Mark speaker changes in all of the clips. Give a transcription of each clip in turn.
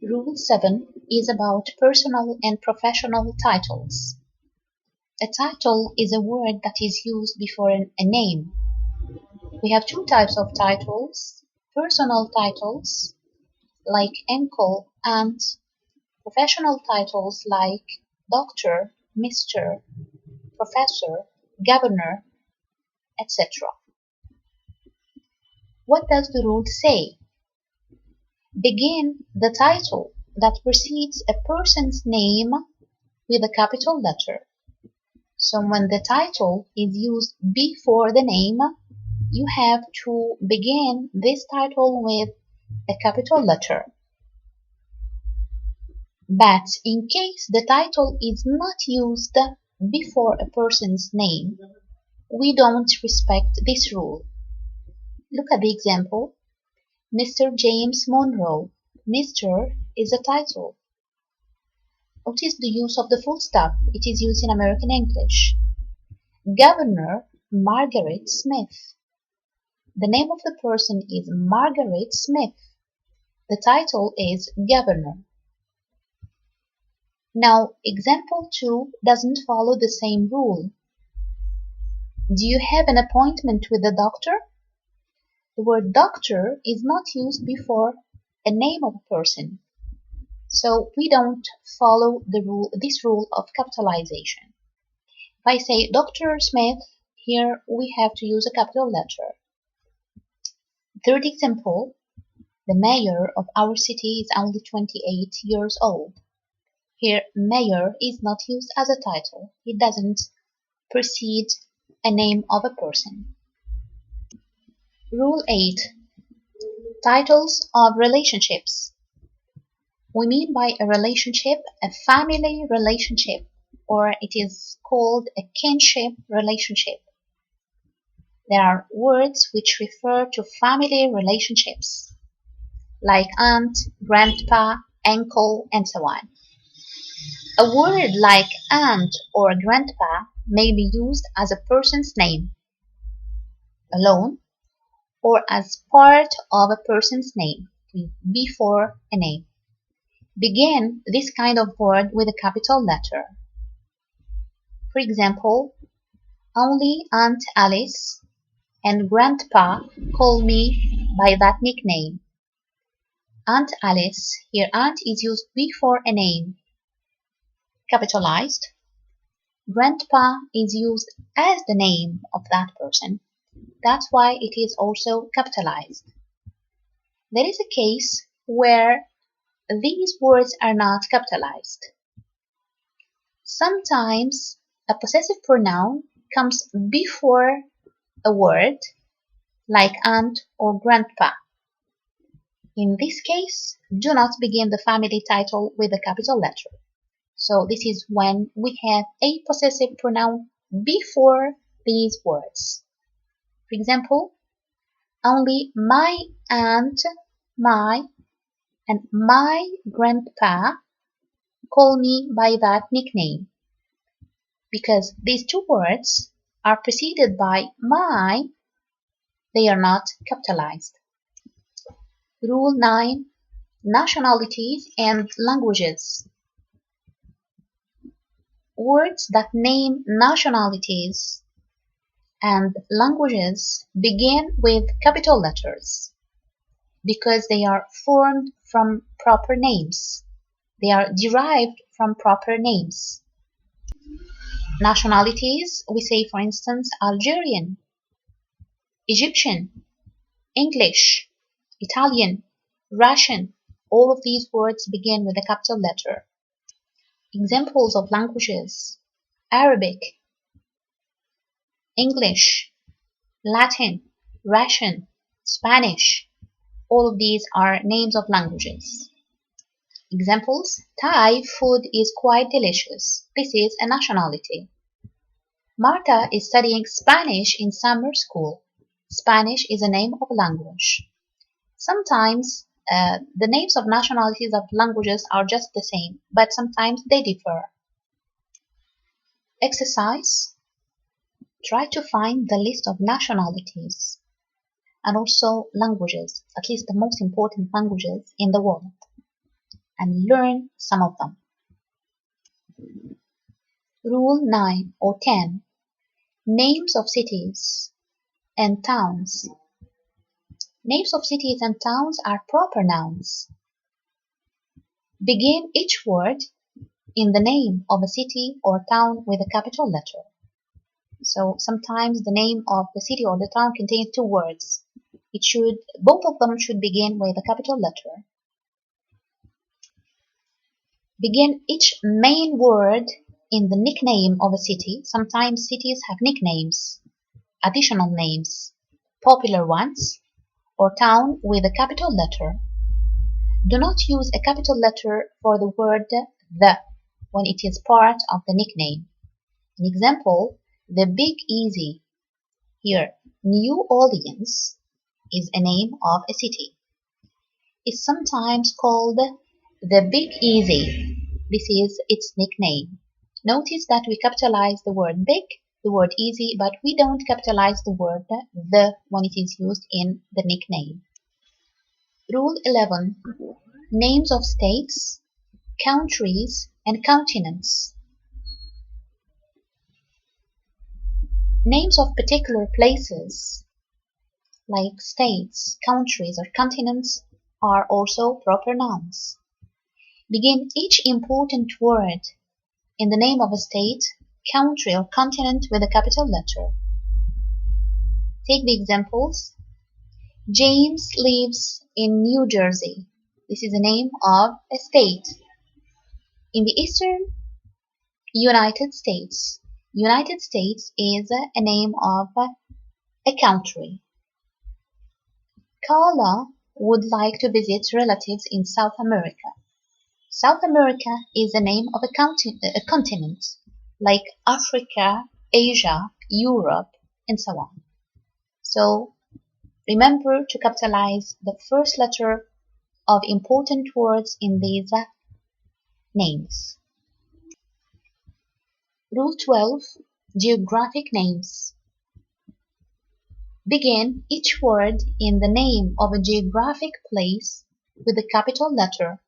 Speaker 1: Rule 7 is about personal and professional titles. A title is a word that is used before a name. We have two types of titles: personal titles like uncle, aunt, professional titles like doctor, Mr., professor, governor, etc. What does the rule say? Begin the title that precedes a person's name with a capital letter. So when the title is used before the name, you have to begin this title with a capital letter. But in case the title is not used before a person's name, we don't respect this rule. Look at the example. Mr. James Monroe. Mr. is a title. Notice the use of the full stop. It is used in American English. Governor Margaret Smith. The name of the person is Margaret Smith. The title is governor. Now, example 2 doesn't follow the same rule. Do you have an appointment with the doctor? The word doctor is not used before a name of a person. So we don't follow this rule of capitalization. If I say Dr. Smith, here we have to use a capital letter. Third example, the mayor of our city is only 28 years old. Here, mayor is not used as a title. It doesn't precede a name of a person. Rule 8. Titles of relationships. We mean by a relationship a family relationship, or it is called a kinship relationship. There are words which refer to family relationships, like aunt, grandpa, uncle, and so on. A word like aunt or grandpa may be used as a person's name alone or as part of a person's name before a name. Begin this kind of word with a capital letter. For example, only Aunt Alice and Grandpa call me by that nickname. Aunt Alice, here aunt is used before a name, capitalized. Grandpa is used as the name of that person. That's why it is also capitalized. There is a case where these words are not capitalized. Sometimes a possessive pronoun comes before a word like aunt or grandpa. In this case, do not begin the family title with a capital letter. So this is when we have a possessive pronoun before these words. For example, only my aunt, my, and my grandpa call me by that nickname. Because these two words are preceded by my, they are not capitalized. Rule 9. Nationalities and languages. Words that name nationalities and languages begin with capital letters because they are formed from proper names. They are derived from proper names. Nationalities, we say for instance Algerian, Egyptian, English, Italian, Russian. All of these words begin with a capital letter. Examples of languages: Arabic, English, Latin, Russian, Spanish. All of these are names of languages. Examples: Thai food is quite delicious. This is a nationality. Marta is studying Spanish in summer school. Spanish is a name of a language. Sometimes the names of nationalities of languages are just the same, but sometimes they differ. Exercise. Try to find the list of nationalities and also languages, at least the most important languages in the world. and learn some of them. Rule 9 or 10. Names of cities and towns. Names of cities and towns are proper nouns. Begin each word in the name of a city or town with a capital letter. So sometimes the name of the city or the town contains two words. Both of them should begin with a capital letter. Begin each main word in the nickname of a city. Sometimes cities have nicknames, additional names, popular ones, or town with a capital letter. Do not use a capital letter for the word the when it is part of the nickname. An example, the Big Easy. Here, New Orleans is a name of a city. It's sometimes called the Big Easy. This is its nickname. Notice that we capitalize the word big, the word easy, but we don't capitalize the word the when it is used in the nickname. Rule 11. Names of states, countries, and continents. Names of particular places, like states, countries, or continents, are also proper nouns. Begin each important word in the name of a state, country, or continent with a capital letter. Take the examples. James lives in New Jersey. This is the name of a state. In the eastern United States, United States is a name of a country. Carla would like to visit relatives in South America. South America is the name of a continent, like Africa, Asia, Europe, and so on. So remember to capitalize the first letter of important words in these names. Rule 12. Geographic names. Begin each word in the name of a geographic place with a capital letter,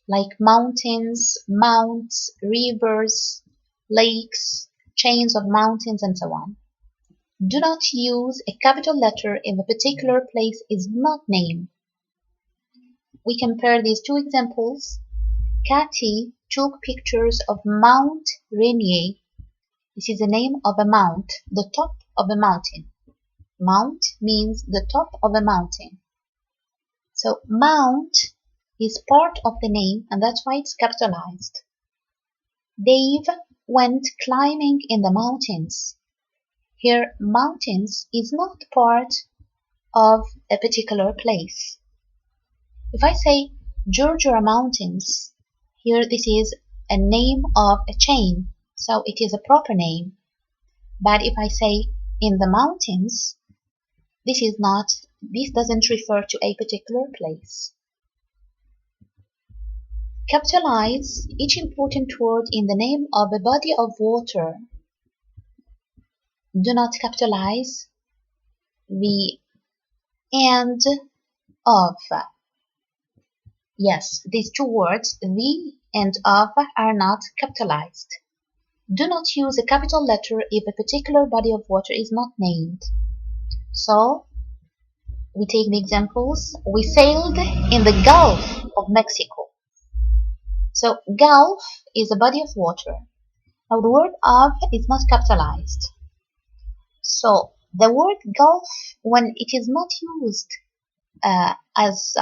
Speaker 1: like mountains, mounts, rivers, lakes, chains of mountains, and so on. Do not use a capital letter if a particular place is not named. We compare these two examples. Cathy took pictures of Mount Rainier. This is the name of a mount, the top of a mountain. Mount means the top of a mountain. So mount is part of the name, and that's why it's capitalized. Dave went climbing in the mountains. Here, mountains is not part of a particular place. If I say Georgia Mountains, here this is a name of a chain, so it is a proper name. But if I say in the mountains, this doesn't refer to a particular place. Capitalize each important word in the name of a body of water. Do not capitalize the and of. Yes, these two words, the and of, are not capitalized. Do not use a capital letter if a particular body of water is not named. So, we take the examples. We sailed in the Gulf of Mexico. So, Gulf is a body of water. Now, the word of is not capitalized. So, the word Gulf, when it is not used as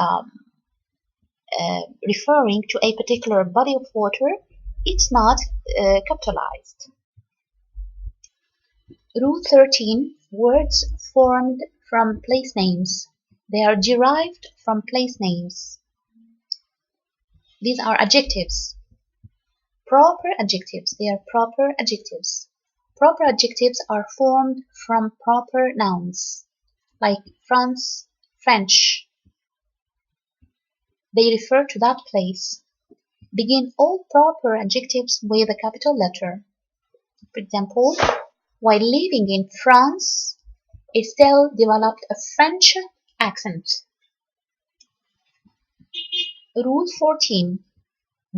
Speaker 1: referring to a particular body of water, it's not capitalized. Rule 13. Words formed from place names. They are derived from place names. These are adjectives. Proper adjectives. They are proper adjectives. Proper adjectives are formed from proper nouns, like France, French. They refer to that place. Begin all proper adjectives with a capital letter. For example, while living in France, Estelle developed a French accent. Rule 14.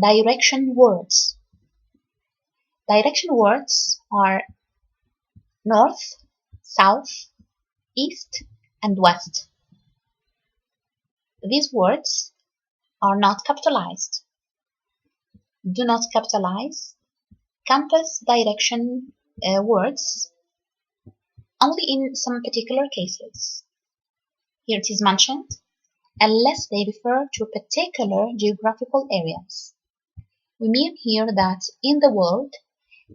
Speaker 1: Direction words. Direction words are north, south, east, and west. These words are not capitalized. Do not capitalize compass direction words only in some particular cases. Here it is mentioned, unless they refer to particular geographical areas. We mean here that in the world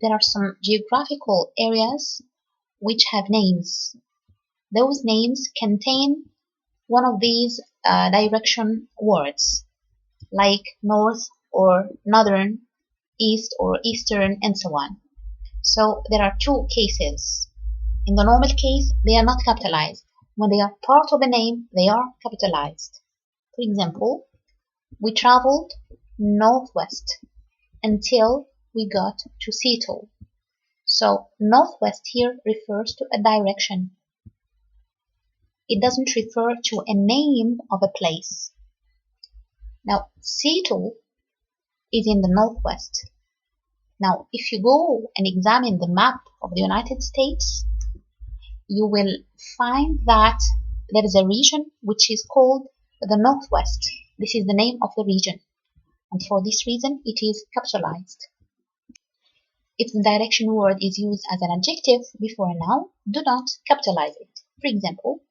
Speaker 1: there are some geographical areas which have names. Those names contain one of these direction words, like north or northern, east or eastern, and so on. So there are two cases. In the normal case, they are not capitalized. When they are part of a name, they are capitalized. For example, we traveled northwest until we got to Seattle. So northwest here refers to a direction. It doesn't refer to a name of a place. Now, Seattle is in the northwest. Now, if you go and examine the map of the United States, you will find that there is a region which is called the Northwest. This is the name of the region, and for this reason it is capitalized. If the direction word is used as an adjective before a noun, do not capitalize it. For example,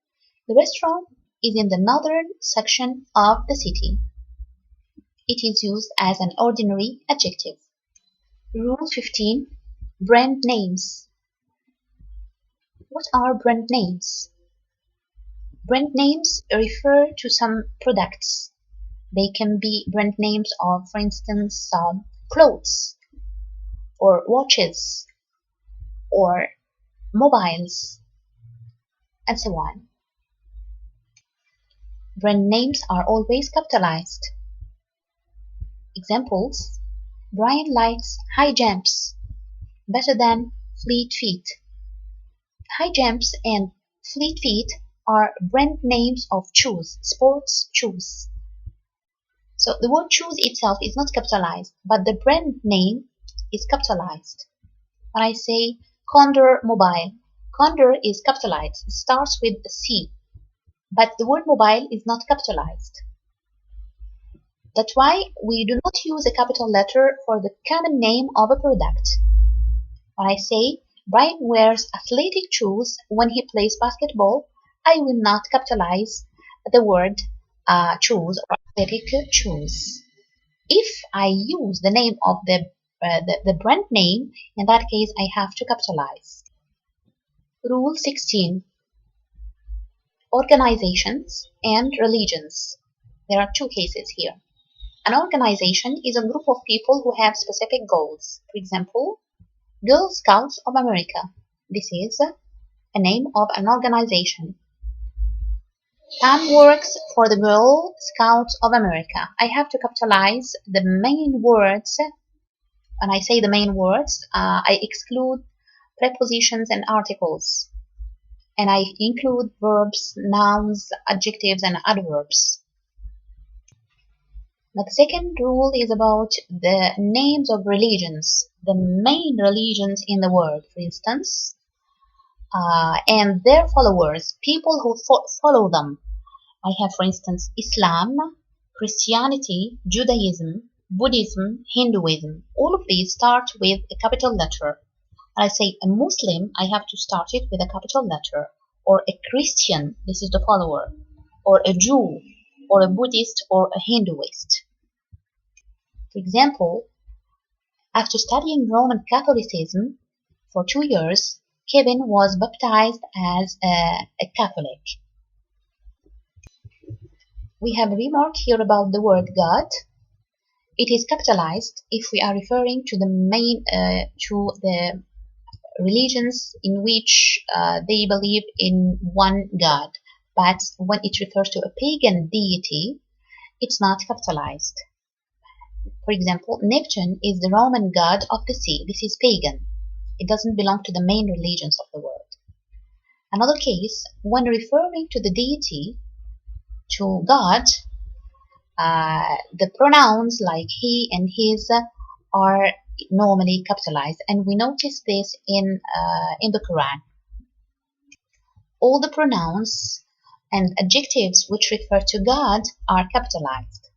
Speaker 1: the restaurant is in the northern section of the city. It is used as an ordinary adjective. Rule 15. Brand names. What are brand names? Brand names refer to some products. They can be brand names of, for instance, clothes, or watches, or mobiles, and so on. Brand names are always capitalized. Examples: Brian likes high jumps better than fleet feet. High jumps and fleet feet are brand names of shoes, sports shoes. So the word shoes itself is not capitalized, but the brand name is capitalized. When I say Condor Mobile, Condor is capitalized. It starts with a C, but the word mobile is not capitalized. That's why we do not use a capital letter for the common name of a product. When I say Brian wears athletic shoes when he plays basketball, I will not capitalize the word shoes or athletic shoes. If I use the name of the brand name, in that case I have to capitalize. Rule 16. Organizations and religions. There are two cases here. An organization is a group of people who have specific goals. For example, Girl Scouts of America. This is a name of an organization. Pam works for the Girl Scouts of America. I have to capitalize the main words. When I say the main words, I exclude prepositions and articles. And I include verbs, nouns, adjectives, and adverbs. Now, the second rule is about the names of religions, the main religions in the world, for instance, and their followers, people who follow them. I have, for instance, Islam, Christianity, Judaism, Buddhism, Hinduism. All of these start with a capital letter. When I say a Muslim, I have to start it with a capital letter. Or a Christian, this is the follower. Or a Jew, or a Buddhist, or a Hinduist. For example, after studying Roman Catholicism for 2 years, Kevin was baptized as a Catholic. We have a remark here about the word God. It is capitalized if we are referring to the religions in which they believe in one God. But when it refers to a pagan deity, it's not capitalized. For example, Neptune is the Roman god of the sea. This is pagan. It doesn't belong to the main religions of the world. Another case, when referring to the deity, to God, The pronouns like he and his are normally capitalized, and we notice this in the Quran. All the pronouns and adjectives which refer to God are capitalized.